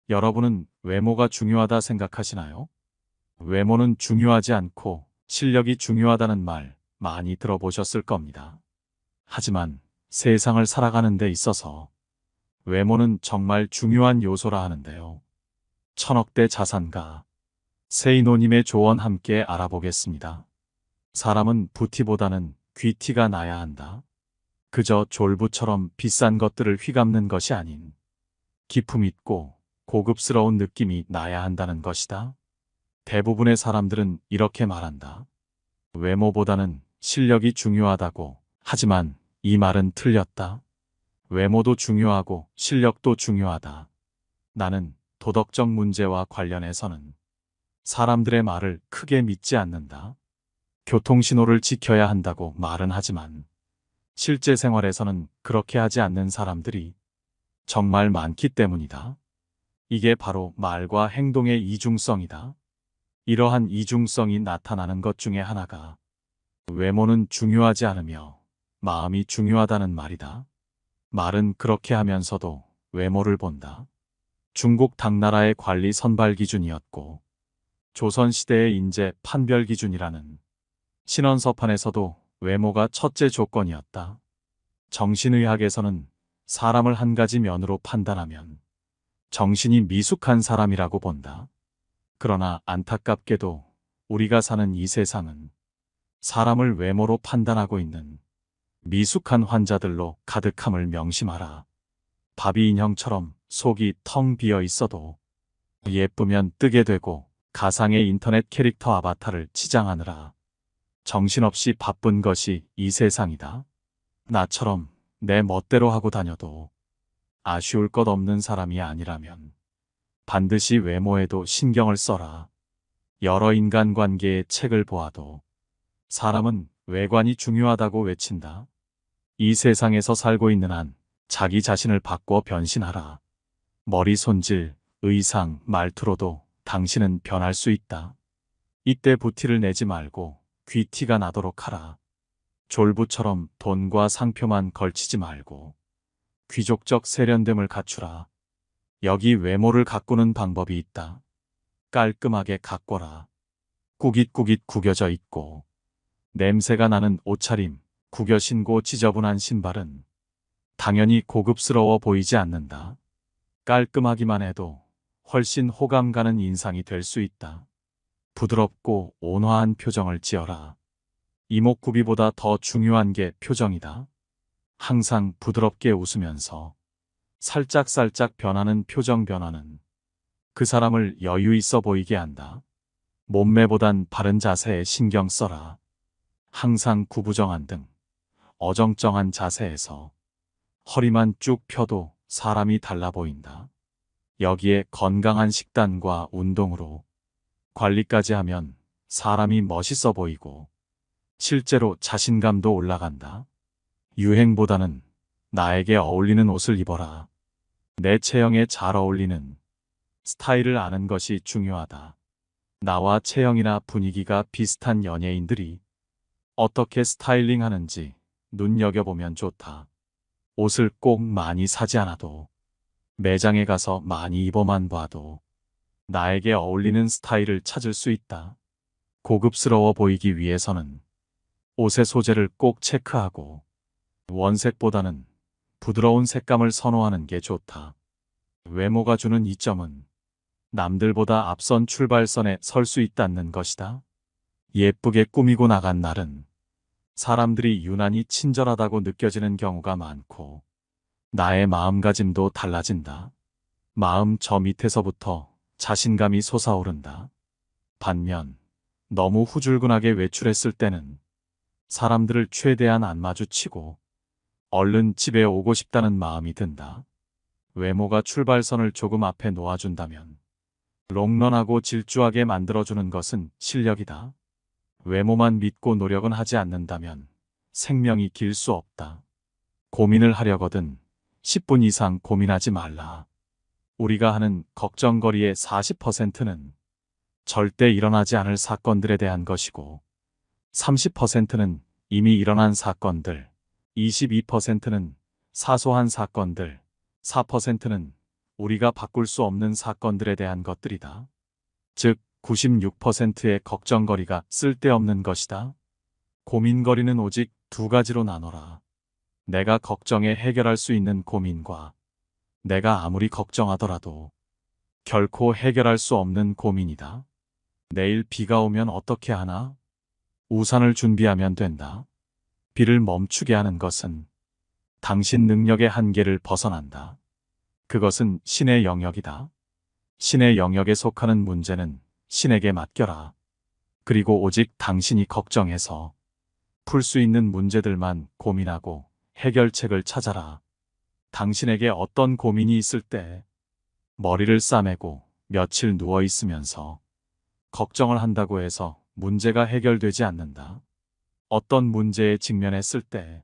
여러분은 외모가 중요하다 생각하시나요? 외모는 중요하지 않고 실력이 중요하다는 말 많이 들어보셨을 겁니다. 하지만 세상을 살아가는 데 있어서 외모는 정말 중요한 요소라 하는데요. 천억대 자산가 세이노님의 조언 함께 알아보겠습니다. 사람은 부티보다는 귀티가 나야 한다. 그저 졸부처럼 비싼 것들을 휘감는 것이 아닌 기품 있고 고급스러운 느낌이 나야 한다는 것이다. 대부분의 사람들은 이렇게 말한다. 외모보다는 실력이 중요하다고. 하지만 이 말은 틀렸다. 외모도 중요하고 실력도 중요하다. 나는 도덕적 문제와 관련해서는 사람들의 말을 크게 믿지 않는다. 교통신호를 지켜야 한다고 말은 하지만 실제 생활에서는 그렇게 하지 않는 사람들이 정말 많기 때문이다. 이게 바로 말과 행동의 이중성이다. 이러한 이중성이 나타나는 것 중에 하나가 외모는 중요하지 않으며 마음이 중요하다는 말이다. 말은 그렇게 하면서도 외모를 본다. 중국 당나라의 관리 선발 기준이었고 조선시대의 인재 판별 기준이라는 신원서판에서도 외모가 첫째 조건이었다. 정신의학에서는 사람을 한 가지 면으로 판단하면 정신이 미숙한 사람이라고 본다. 그러나 안타깝게도 우리가 사는 이 세상은 사람을 외모로 판단하고 있는 미숙한 환자들로 가득함을 명심하라. 바비 인형처럼 속이 텅 비어 있어도 예쁘면 뜨게 되고 가상의 인터넷 캐릭터 아바타를 치장하느라 정신없이 바쁜 것이 이 세상이다. 나처럼 내 멋대로 하고 다녀도 아쉬울 것 없는 사람이 아니라면 반드시 외모에도 신경을 써라. 여러 인간관계의 책을 보아도 사람은 외관이 중요하다고 외친다. 이 세상에서 살고 있는 한 자기 자신을 바꿔 변신하라. 머리 손질, 의상, 말투로도 당신은 변할 수 있다. 이때 부티를 내지 말고 귀티가 나도록 하라. 졸부처럼 돈과 상표만 걸치지 말고 귀족적 세련됨을 갖추라. 여기 외모를 가꾸는 방법이 있다. 깔끔하게 가꿔라. 꾸깃꾸깃 구겨져 있고 냄새가 나는 옷차림, 구겨 신고 지저분한 신발은 당연히 고급스러워 보이지 않는다. 깔끔하기만 해도 훨씬 호감 가는 인상이 될 수 있다. 부드럽고 온화한 표정을 지어라. 이목구비보다 더 중요한 게 표정이다. 항상 부드럽게 웃으면서 살짝살짝 변하는 표정 변화는 그 사람을 여유 있어 보이게 한다. 몸매보단 바른 자세에 신경 써라. 항상 구부정한 등 어정쩡한 자세에서 허리만 쭉 펴도 사람이 달라 보인다. 여기에 건강한 식단과 운동으로 관리까지 하면 사람이 멋있어 보이고 실제로 자신감도 올라간다. 유행보다는 나에게 어울리는 옷을 입어라. 내 체형에 잘 어울리는 스타일을 아는 것이 중요하다. 나와 체형이나 분위기가 비슷한 연예인들이 어떻게 스타일링 하는지 눈여겨보면 좋다. 옷을 꼭 많이 사지 않아도 매장에 가서 많이 입어만 봐도 나에게 어울리는 스타일을 찾을 수 있다. 고급스러워 보이기 위해서는 옷의 소재를 꼭 체크하고 원색보다는 부드러운 색감을 선호하는 게 좋다. 외모가 주는 이점은 남들보다 앞선 출발선에 설 수 있다는 것이다. 예쁘게 꾸미고 나간 날은 사람들이 유난히 친절하다고 느껴지는 경우가 많고 나의 마음가짐도 달라진다. 마음 저 밑에서부터 자신감이 솟아오른다. 반면 너무 후줄근하게 외출했을 때는 사람들을 최대한 안 마주치고 얼른 집에 오고 싶다는 마음이 든다. 외모가 출발선을 조금 앞에 놓아준다면 롱런하고 질주하게 만들어주는 것은 실력이다. 외모만 믿고 노력은 하지 않는다면 생명이 길 수 없다. 고민을 하려거든 10분 이상 고민하지 말라. 우리가 하는 걱정거리의 40%는 절대 일어나지 않을 사건들에 대한 것이고 30%는 이미 일어난 사건들, 22%는 사소한 사건들, 4%는 우리가 바꿀 수 없는 사건들에 대한 것들이다. 즉, 96%의 걱정거리가 쓸데없는 것이다. 고민거리는 오직 두 가지로 나눠라. 내가 걱정해 해결할 수 있는 고민과 내가 아무리 걱정하더라도 결코 해결할 수 없는 고민이다. 내일 비가 오면 어떻게 하나? 우산을 준비하면 된다. 비를 멈추게 하는 것은 당신 능력의 한계를 벗어난다. 그것은 신의 영역이다. 신의 영역에 속하는 문제는 신에게 맡겨라. 그리고 오직 당신이 걱정해서 풀 수 있는 문제들만 고민하고 해결책을 찾아라. 당신에게 어떤 고민이 있을 때 머리를 싸매고 며칠 누워 있으면서 걱정을 한다고 해서 문제가 해결되지 않는다. 어떤 문제에 직면했을 때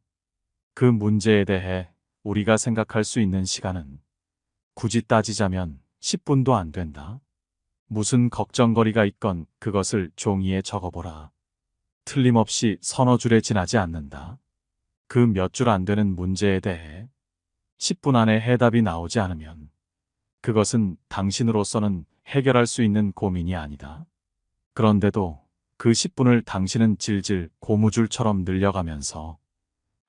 그 문제에 대해 우리가 생각할 수 있는 시간은 굳이 따지자면 10분도 안 된다. 무슨 걱정거리가 있건 그것을 종이에 적어보라. 틀림없이 서너 줄에 지나지 않는다. 그 몇 줄 안 되는 문제에 대해 10분 안에 해답이 나오지 않으면 그것은 당신으로서는 해결할 수 있는 고민이 아니다. 그런데도 그 10분을 당신은 질질 고무줄처럼 늘려가면서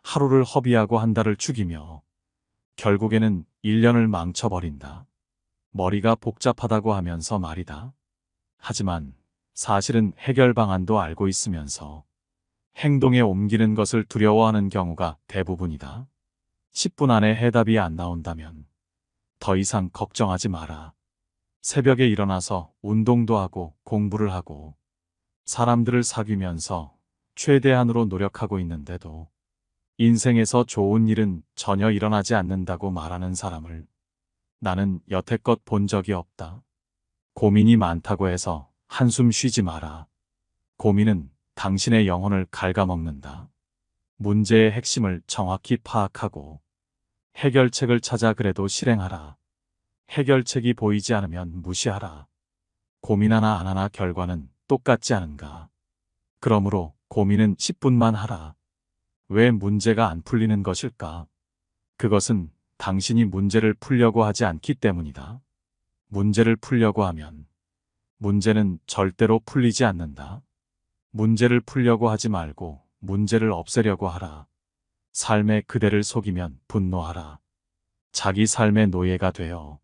하루를 허비하고 한 달을 죽이며 결국에는 1년을 망쳐버린다. 머리가 복잡하다고 하면서 말이다. 하지만 사실은 해결 방안도 알고 있으면서 행동에 옮기는 것을 두려워하는 경우가 대부분이다. 10분 안에 해답이 안 나온다면 더 이상 걱정하지 마라. 새벽에 일어나서 운동도 하고 공부를 하고 사람들을 사귀면서 최대한으로 노력하고 있는데도 인생에서 좋은 일은 전혀 일어나지 않는다고 말하는 사람을 나는 여태껏 본 적이 없다. 고민이 많다고 해서 한숨 쉬지 마라. 고민은 당신의 영혼을 갉아먹는다. 문제의 핵심을 정확히 파악하고 해결책을 찾아 그래도 실행하라. 해결책이 보이지 않으면 무시하라. 고민하나 안 하나 결과는 똑같지 않은가. 그러므로 고민은 10분만 하라. 왜 문제가 안 풀리는 것일까? 그것은 당신이 문제를 풀려고 하지 않기 때문이다. 문제를 풀려고 하면 문제는 절대로 풀리지 않는다. 문제를 풀려고 하지 말고 문제를 없애려고 하라. 삶의 그대를 속이면 분노하라. 자기 삶의 노예가 되어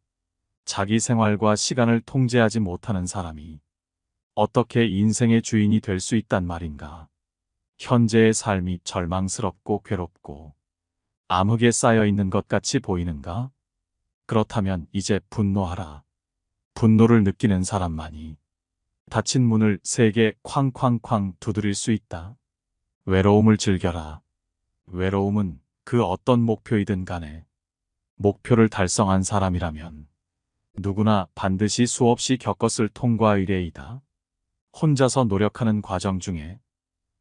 자기 생활과 시간을 통제하지 못하는 사람이 어떻게 인생의 주인이 될 수 있단 말인가. 현재의 삶이 절망스럽고 괴롭고 암흑에 쌓여 있는 것 같이 보이는가? 그렇다면 이제 분노하라. 분노를 느끼는 사람만이 닫힌 문을 세게 쾅쾅쾅 두드릴 수 있다. 외로움을 즐겨라. 외로움은 그 어떤 목표이든 간에 목표를 달성한 사람이라면 누구나 반드시 수없이 겪었을 통과 의례이다. 혼자서 노력하는 과정 중에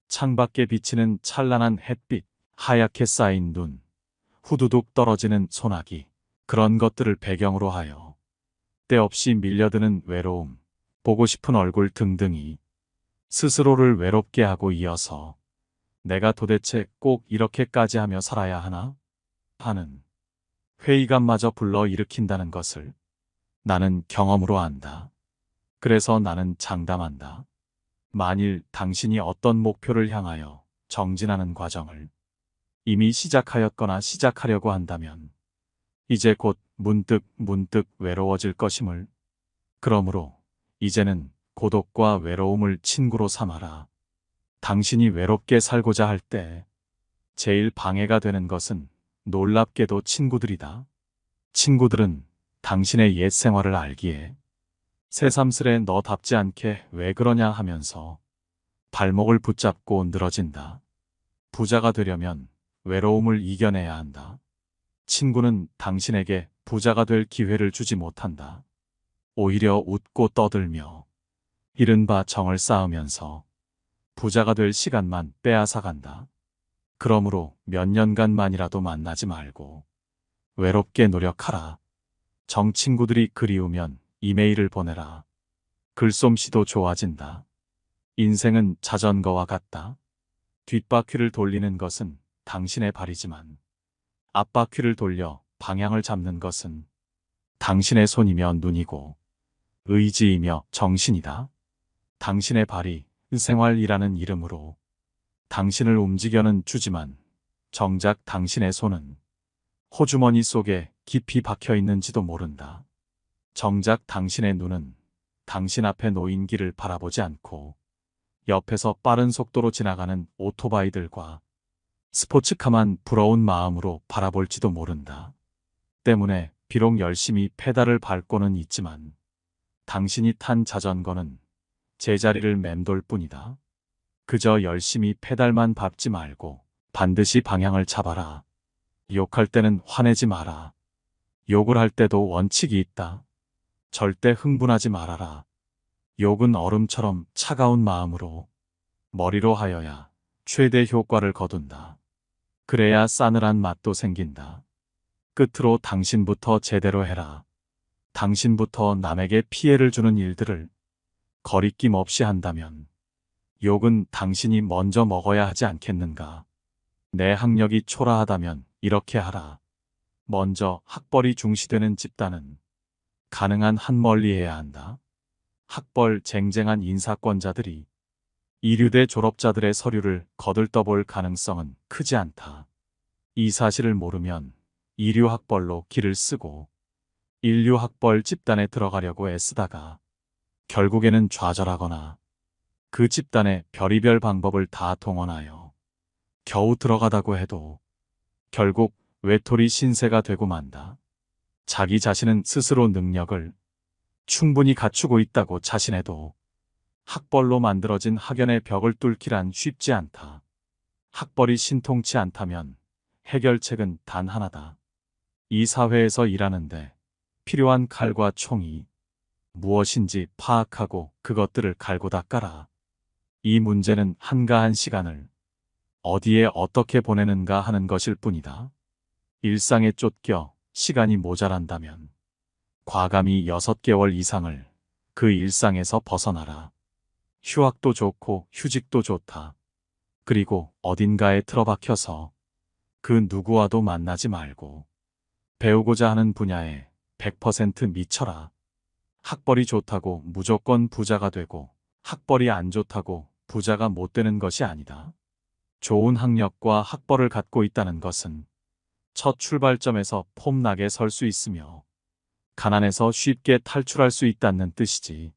창밖에 비치는 찬란한 햇빛, 하얗게 쌓인 눈, 후두둑 떨어지는 소나기, 그런 것들을 배경으로 하여 때없이 밀려드는 외로움, 보고 싶은 얼굴 등등이 스스로를 외롭게 하고 이어서 내가 도대체 꼭 이렇게까지 하며 살아야 하나? 하는 회의감마저 불러일으킨다는 것을 나는 경험으로 안다. 그래서 나는 장담한다. 만일 당신이 어떤 목표를 향하여 정진하는 과정을 이미 시작하였거나 시작하려고 한다면 이제 곧 문득 외로워질 것임을. 그러므로 이제는 고독과 외로움을 친구로 삼아라. 당신이 외롭게 살고자 할 때 제일 방해가 되는 것은 놀랍게도 친구들이다. 친구들은 당신의 옛 생활을 알기에 새삼스레 너답지 않게 왜 그러냐 하면서 발목을 붙잡고 늘어진다. 부자가 되려면 외로움을 이겨내야 한다. 친구는 당신에게 부자가 될 기회를 주지 못한다. 오히려 웃고 떠들며 이른바 정을 쌓으면서 부자가 될 시간만 빼앗아간다. 그러므로 몇 년간만이라도 만나지 말고 외롭게 노력하라. 정친구들이 그리우면 이메일을 보내라. 글솜씨도 좋아진다. 인생은 자전거와 같다. 뒷바퀴를 돌리는 것은 당신의 발이지만 앞바퀴를 돌려 방향을 잡는 것은 당신의 손이며 눈이고 의지이며 정신이다. 당신의 발이 생활이라는 이름으로 당신을 움직여는 주지만 정작 당신의 손은 호주머니 속에 깊이 박혀 있는지도 모른다. 정작 당신의 눈은 당신 앞에 놓인 길을 바라보지 않고 옆에서 빠른 속도로 지나가는 오토바이들과 스포츠카만 부러운 마음으로 바라볼지도 모른다. 때문에 비록 열심히 페달을 밟고는 있지만 당신이 탄 자전거는 제자리를 맴돌 뿐이다. 그저 열심히 페달만 밟지 말고 반드시 방향을 잡아라. 욕할 때는 화내지 마라. 욕을 할 때도 원칙이 있다. 절대 흥분하지 말아라. 욕은 얼음처럼 차가운 마음으로 머리로 하여야 최대 효과를 거둔다. 그래야 싸늘한 맛도 생긴다. 끝으로 당신부터 제대로 해라. 당신부터 남에게 피해를 주는 일들을 거리낌 없이 한다면 욕은 당신이 먼저 먹어야 하지 않겠는가. 내 학력이 초라하다면 이렇게 하라. 먼저 학벌이 중시되는 집단은 가능한 한 멀리해야 한다. 학벌 쟁쟁한 인사권자들이 이류대 졸업자들의 서류를 거들떠볼 가능성은 크지 않다. 이 사실을 모르면 이류 학벌로 길을 쓰고 인류 학벌 집단에 들어가려고 애쓰다가 결국에는 좌절하거나 그 집단의 별의별 방법을 다 동원하여 겨우 들어가다고 해도 결국 외톨이 신세가 되고 만다. 자기 자신은 스스로 능력을 충분히 갖추고 있다고 자신해도 학벌로 만들어진 학연의 벽을 뚫기란 쉽지 않다. 학벌이 신통치 않다면 해결책은 단 하나다. 이 사회에서 일하는데 필요한 칼과 총이 무엇인지 파악하고 그것들을 갈고 닦아라. 이 문제는 한가한 시간을 어디에 어떻게 보내는가 하는 것일 뿐이다. 일상에 쫓겨 시간이 모자란다면 과감히 6개월 이상을 그 일상에서 벗어나라. 휴학도 좋고 휴직도 좋다. 그리고 어딘가에 틀어박혀서 그 누구와도 만나지 말고 배우고자 하는 분야에 100% 미쳐라. 학벌이 좋다고 무조건 부자가 되고 학벌이 안 좋다고 부자가 못 되는 것이 아니다. 좋은 학력과 학벌을 갖고 있다는 것은 첫 출발점에서 폼나게 설 수 있으며 가난에서 쉽게 탈출할 수 있다는 뜻이지.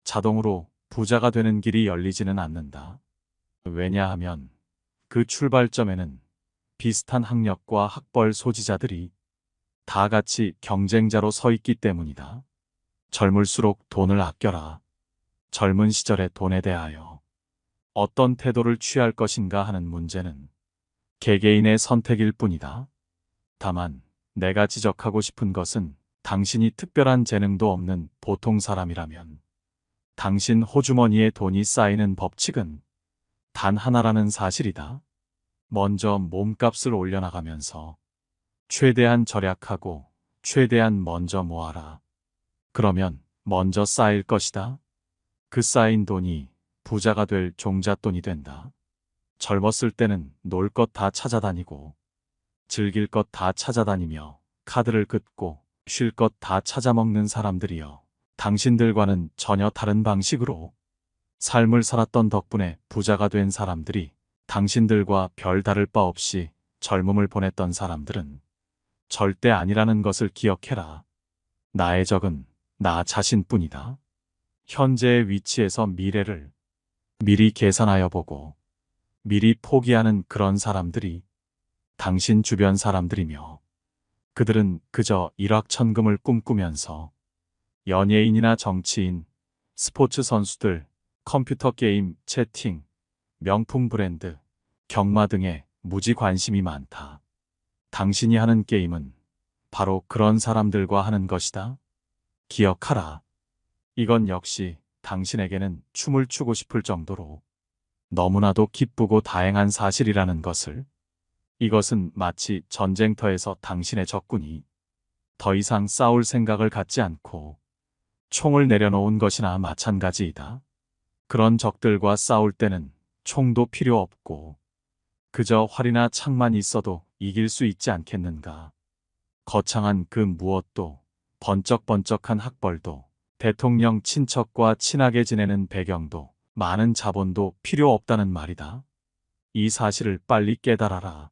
자동으로 부자가 되는 길이 열리지는 않는다. 왜냐하면 그 출발점에는 비슷한 학력과 학벌 소지자들이 다 같이 경쟁자로 서 있기 때문이다. 젊을수록 돈을 아껴라. 젊은 시절의 돈에 대하여 어떤 태도를 취할 것인가 하는 문제는 개개인의 선택일 뿐이다. 다만 내가 지적하고 싶은 것은 당신이 특별한 재능도 없는 보통 사람이라면 당신 호주머니에 돈이 쌓이는 법칙은 단 하나라는 사실이다. 먼저 몸값을 올려나가면서 최대한 절약하고 최대한 먼저 모아라. 그러면 먼저 쌓일 것이다. 그 쌓인 돈이 부자가 될 종잣돈이 된다. 젊었을 때는 놀 것 다 찾아다니고 즐길 것 다 찾아다니며 카드를 긋고 쉴 것 다 찾아먹는 사람들이여. 당신들과는 전혀 다른 방식으로 삶을 살았던 덕분에 부자가 된 사람들이 당신들과 별 다를 바 없이 젊음을 보냈던 사람들은 절대 아니라는 것을 기억해라. 나의 적은 나 자신뿐이다. 현재의 위치에서 미래를 미리 계산하여 보고 미리 포기하는 그런 사람들이 당신 주변 사람들이며 그들은 그저 일확천금을 꿈꾸면서 연예인이나 정치인, 스포츠 선수들, 컴퓨터 게임, 채팅, 명품 브랜드, 경마 등에 무지 관심이 많다. 당신이 하는 게임은 바로 그런 사람들과 하는 것이다. 기억하라. 이건 역시 당신에게는 춤을 추고 싶을 정도로 너무나도 기쁘고 다행한 사실이라는 것을. 이것은 마치 전쟁터에서 당신의 적군이 더 이상 싸울 생각을 갖지 않고 총을 내려놓은 것이나 마찬가지이다. 그런 적들과 싸울 때는 총도 필요 없고 그저 활이나 창만 있어도 이길 수 있지 않겠는가. 거창한 그 무엇도 번쩍번쩍한 학벌도, 대통령 친척과 친하게 지내는 배경도, 많은 자본도 필요 없다는 말이다. 이 사실을 빨리 깨달아라.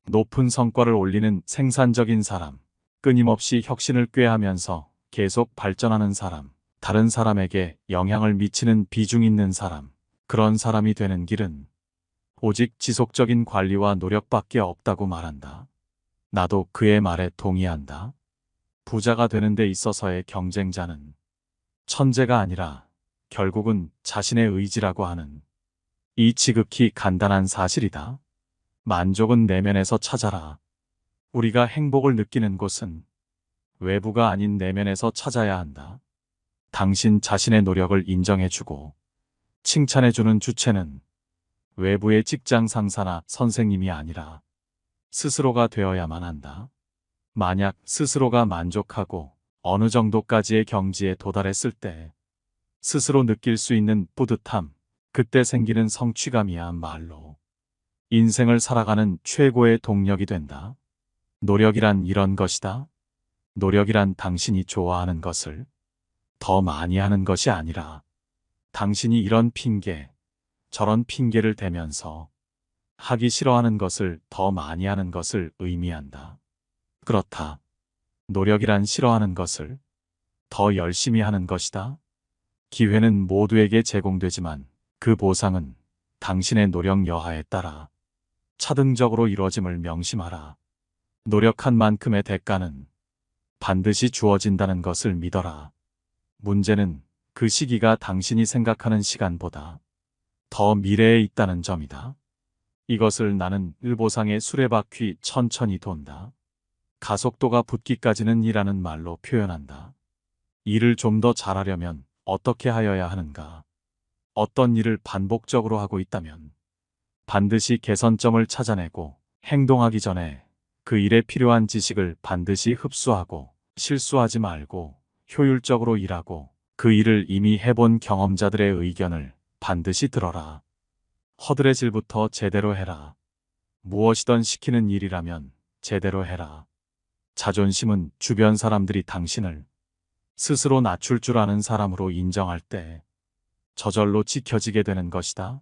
높은 성과를 올리는 생산적인 사람, 끊임없이 혁신을 꾀하면서 계속 발전하는 사람, 다른 사람에게 영향을 미치는 비중 있는 사람, 그런 사람이 되는 길은 오직 지속적인 관리와 노력밖에 없다고 말한다. 나도 그의 말에 동의한다. 부자가 되는 데 있어서의 경쟁자는 천재가 아니라 결국은 자신의 의지라고 하는 이 지극히 간단한 사실이다. 만족은 내면에서 찾아라. 우리가 행복을 느끼는 곳은 외부가 아닌 내면에서 찾아야 한다. 당신 자신의 노력을 인정해주고 칭찬해주는 주체는 외부의 직장 상사나 선생님이 아니라 스스로가 되어야만 한다. 만약 스스로가 만족하고 어느 정도까지의 경지에 도달했을 때 스스로 느낄 수 있는 뿌듯함, 그때 생기는 성취감이야말로 인생을 살아가는 최고의 동력이 된다. 노력이란 이런 것이다. 노력이란 당신이 좋아하는 것을 더 많이 하는 것이 아니라 당신이 이런 핑계, 저런 핑계를 대면서 하기 싫어하는 것을 더 많이 하는 것을 의미한다. 그렇다. 노력이란 싫어하는 것을 더 열심히 하는 것이다. 기회는 모두에게 제공되지만 그 보상은 당신의 노력 여하에 따라 차등적으로 이루어짐을 명심하라. 노력한 만큼의 대가는 반드시 주어진다는 것을 믿어라. 문제는 그 시기가 당신이 생각하는 시간보다 더 미래에 있다는 점이다. 이것을 나는 일보상의 수레바퀴 천천히 돈다. 가속도가 붙기까지는 이라는 말로 표현한다. 일을 좀 더 잘하려면 어떻게 하여야 하는가? 어떤 일을 반복적으로 하고 있다면 반드시 개선점을 찾아내고 행동하기 전에 그 일에 필요한 지식을 반드시 흡수하고 실수하지 말고 효율적으로 일하고 그 일을 이미 해본 경험자들의 의견을 반드시 들어라. 허드레질부터 제대로 해라. 무엇이든 시키는 일이라면 제대로 해라. 자존심은 주변 사람들이 당신을 스스로 낮출 줄 아는 사람으로 인정할 때 저절로 지켜지게 되는 것이다.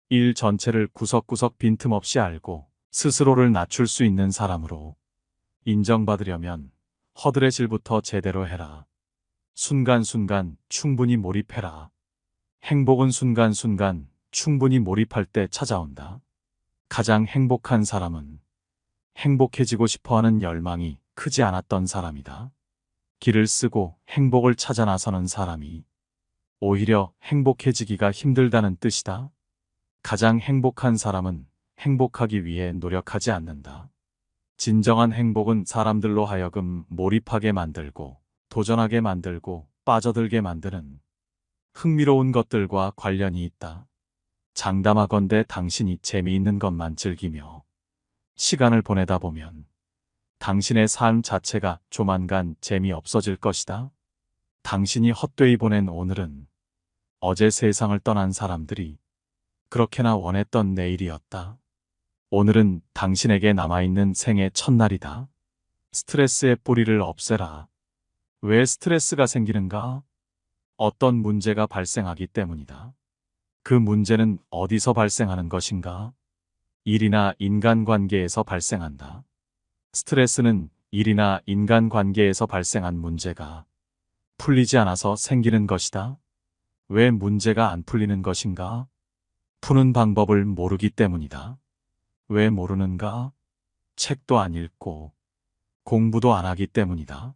일 전체를 구석구석 빈틈없이 알고 스스로를 낮출 수 있는 사람으로 인정받으려면 허드레질부터 제대로 해라. 순간순간 충분히 몰입해라. 행복은 순간순간 충분히 몰입할 때 찾아온다. 가장 행복한 사람은 행복해지고 싶어하는 열망이 크지 않았던 사람이다. 길을 쓰고 행복을 찾아 나서는 사람이 오히려 행복해지기가 힘들다는 뜻이다. 가장 행복한 사람은 행복하기 위해 노력하지 않는다. 진정한 행복은 사람들로 하여금 몰입하게 만들고 도전하게 만들고 빠져들게 만드는 흥미로운 것들과 관련이 있다. 장담하건대 당신이 재미있는 것만 즐기며 시간을 보내다 보면 당신의 삶 자체가 조만간 재미없어질 것이다. 당신이 헛되이 보낸 오늘은 어제 세상을 떠난 사람들이 그렇게나 원했던 내일이었다. 오늘은 당신에게 남아있는 생의 첫날이다. 스트레스의 뿌리를 없애라. 왜 스트레스가 생기는가? 어떤 문제가 발생하기 때문이다. 그 문제는 어디서 발생하는 것인가? 일이나 인간관계에서 발생한다. 스트레스는 일이나 인간관계에서 발생한 문제가 풀리지 않아서 생기는 것이다. 왜 문제가 안 풀리는 것인가? 푸는 방법을 모르기 때문이다. 왜 모르는가? 책도 안 읽고 공부도 안 하기 때문이다.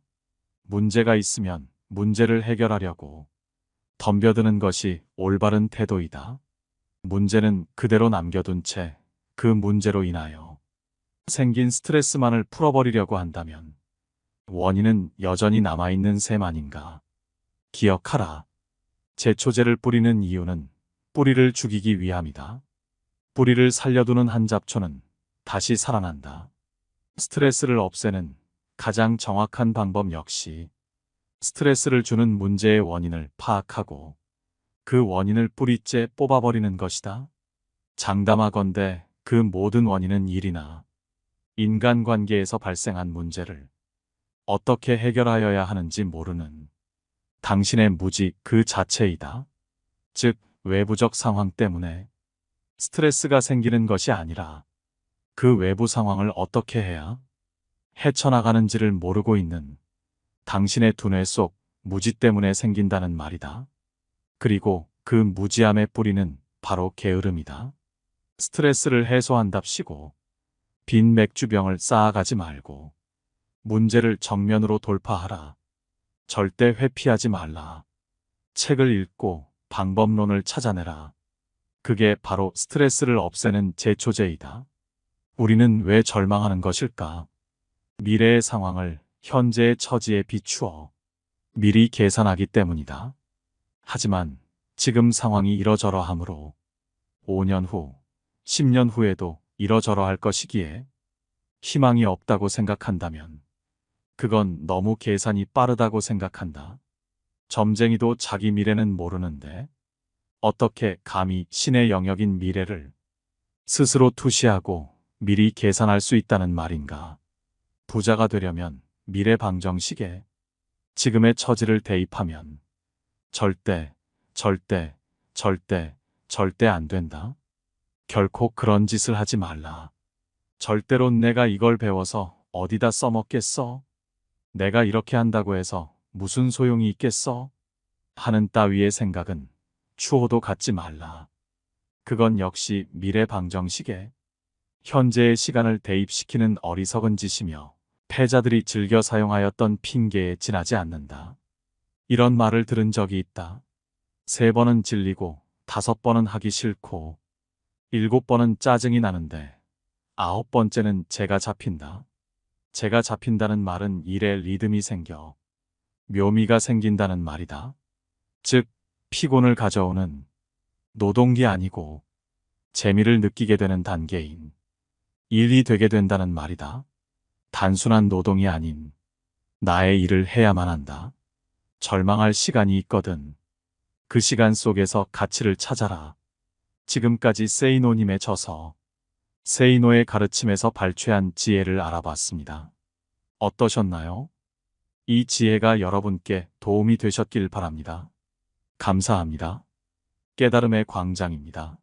문제가 있으면 문제를 해결하려고 덤벼드는 것이 올바른 태도이다. 문제는 그대로 남겨둔 채 그 문제로 인하여 생긴 스트레스만을 풀어버리려고 한다면 원인은 여전히 남아있는 셈 아닌가. 기억하라. 제초제를 뿌리는 이유는 뿌리를 죽이기 위함이다. 뿌리를 살려두는 한 잡초는 다시 살아난다. 스트레스를 없애는 가장 정확한 방법 역시 스트레스를 주는 문제의 원인을 파악하고 그 원인을 뿌리째 뽑아버리는 것이다. 장담하건대 그 모든 원인은 일이나 인간관계에서 발생한 문제를 어떻게 해결하여야 하는지 모르는 당신의 무지 그 자체이다. 즉, 외부적 상황 때문에 스트레스가 생기는 것이 아니라 그 외부 상황을 어떻게 해야 헤쳐나가는지를 모르고 있는 당신의 두뇌 속 무지 때문에 생긴다는 말이다. 그리고 그 무지함의 뿌리는 바로 게으름이다. 스트레스를 해소한답시고 빈 맥주병을 쌓아가지 말고 문제를 정면으로 돌파하라. 절대 회피하지 말라. 책을 읽고 방법론을 찾아내라. 그게 바로 스트레스를 없애는 제초제이다. 우리는 왜 절망하는 것일까? 미래의 상황을 현재의 처지에 비추어 미리 계산하기 때문이다. 하지만 지금 상황이 이러저러하므로 5년 후, 10년 후에도 이러저러할 것이기에 희망이 없다고 생각한다면 그건 너무 계산이 빠르다고 생각한다. 점쟁이도 자기 미래는 모르는데 어떻게 감히 신의 영역인 미래를 스스로 투시하고 미리 계산할 수 있다는 말인가. 부자가 되려면 미래 방정식에 지금의 처지를 대입하면 절대 안 된다. 결코 그런 짓을 하지 말라. 절대로 내가 이걸 배워서 어디다 써먹겠어? 내가 이렇게 한다고 해서 무슨 소용이 있겠어? 하는 따위의 생각은 추호도 갖지 말라. 그건 역시 미래 방정식에 현재의 시간을 대입시키는 어리석은 짓이며 패자들이 즐겨 사용하였던 핑계에 지나지 않는다. 이런 말을 들은 적이 있다. 3번은 질리고 5번은 하기 싫고 7번은 짜증이 나는데 9번째는 제가 잡힌다. 제가 잡힌다는 말은 일에 리듬이 생겨 묘미가 생긴다는 말이다. 즉, 피곤을 가져오는 노동기 아니고 재미를 느끼게 되는 단계인 일이 되게 된다는 말이다. 단순한 노동이 아닌 나의 일을 해야만 한다. 절망할 시간이 있거든. 그 시간 속에서 가치를 찾아라. 지금까지 세이노님의 저서 세이노의 가르침에서 발췌한 지혜를 알아봤습니다. 어떠셨나요? 이 지혜가 여러분께 도움이 되셨길 바랍니다. 감사합니다. 깨달음의 광장입니다.